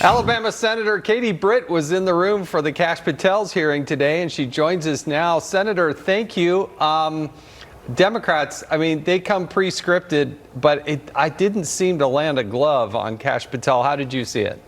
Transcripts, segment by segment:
Alabama Senator Katie Britt was in the room for the Kash Patel's hearing today, and she joins us now. Senator, thank you. Democrats, I mean, they come pre-scripted, but I didn't seem to land a glove on Kash Patel. How did you see it?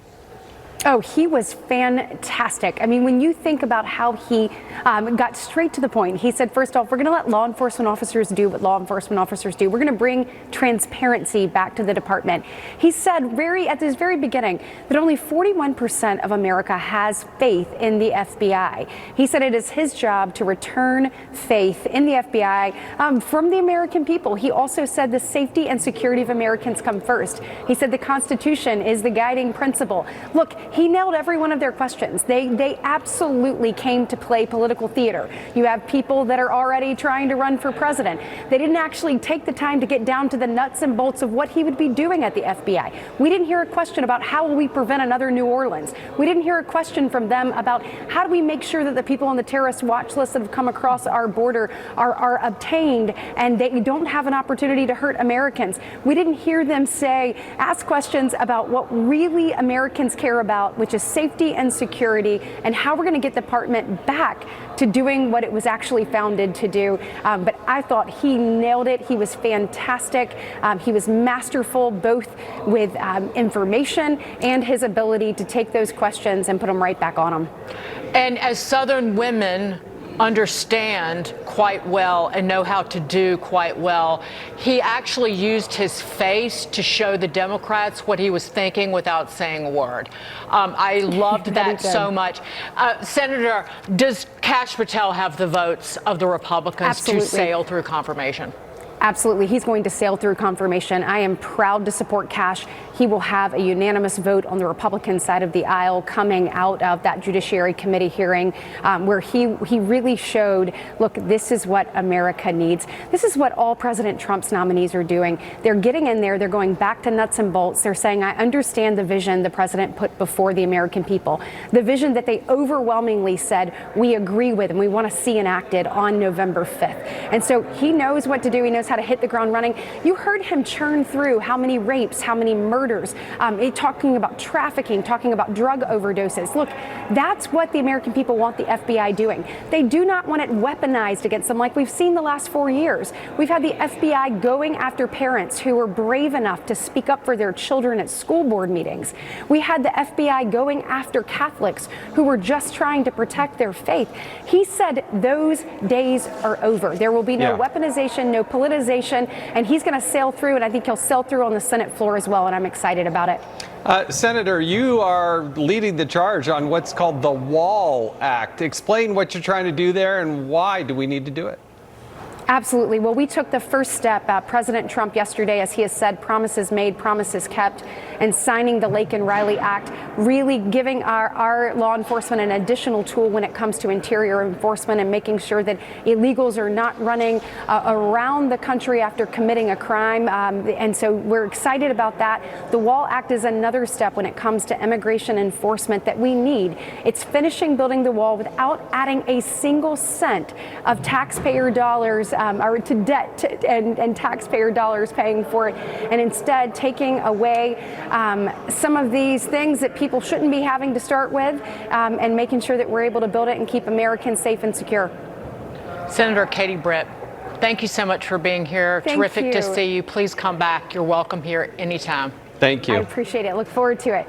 Oh, he was fantastic. I mean, when you think about how he got straight to the point, he said, first off, we're going to let law enforcement officers do what law enforcement officers do. We're going to bring transparency back to the department. He said at this very beginning that only 41% of America has faith in the FBI. He said it is his job to return faith in the FBI from the American people. He also said the safety and security of Americans come first. He said the Constitution is the guiding principle. Look, he nailed every one of their questions. They absolutely came to play political theater. You have people that are already trying to run for president. They didn't actually take the time to get down to the nuts and bolts of what he would be doing at the FBI. We didn't hear a question about how will we prevent another New Orleans. We didn't hear a question from them about how do we make sure that the people on the terrorist watch list that have come across our border are obtained and they don't have an opportunity to hurt Americans. We didn't hear them ask questions about what really Americans care about, which is safety and security, and how we're going to get the department back to doing what it was actually founded to do. But I thought he nailed it. He was fantastic. He was masterful, both with information and his ability to take those questions and put them right back on them. And as Southern women understand quite well and know how to do quite well, he actually used his face to show the Democrats what he was thinking without saying a word. I loved that so much. Senator, does Kash Patel have the votes of the Republicans to sail through confirmation? Absolutely. He's going to sail through confirmation. I am proud to support Kash. He will have a unanimous vote on the Republican side of the aisle coming out of that Judiciary Committee hearing where he really showed, look, this is what America needs. This is what all President Trump's nominees are doing. They're getting in there. They're going back to nuts and bolts. They're saying, I understand the vision the president put before the American people, the vision that they overwhelmingly said we agree with and we want to see enacted on November 5th. And so he knows what to do. He knows how to hit the ground running. You heard him churn through how many rapes, how many murders, talking about trafficking, talking about drug overdoses. Look, that's what the American people want the FBI doing. They do not want it weaponized against them like we've seen the last 4 years. We've had the FBI going after parents who were brave enough to speak up for their children at school board meetings. We had the FBI going after Catholics who were just trying to protect their faith. He said those days are over. There will be no weaponization, no politicization, and he's going to sail through, and I think he'll sail through on the Senate floor as well, and I'm excited about it. Senator, you are leading the charge on what's called the Wall Act. Explain what you're trying to do there and why do we need to do it? Absolutely. Well, we took the first step. President Trump yesterday, as he has said, promises made, promises kept, and signing the Lake and Riley Act, really giving our law enforcement an additional tool when it comes to interior enforcement and making sure that illegals are not running around the country after committing a crime. And so we're excited about that. The Wall Act is another step when it comes to immigration enforcement that we need. It's finishing building the wall without adding a single cent of taxpayer dollars or to debt and taxpayer dollars paying for it, and instead taking away some of these things that people shouldn't be having to start with and making sure that we're able to build it and keep Americans safe and secure. Senator Katie Britt, thank you so much for being here. Terrific to see you. Please come back. You're welcome here anytime. Thank you. I appreciate it. Look forward to it.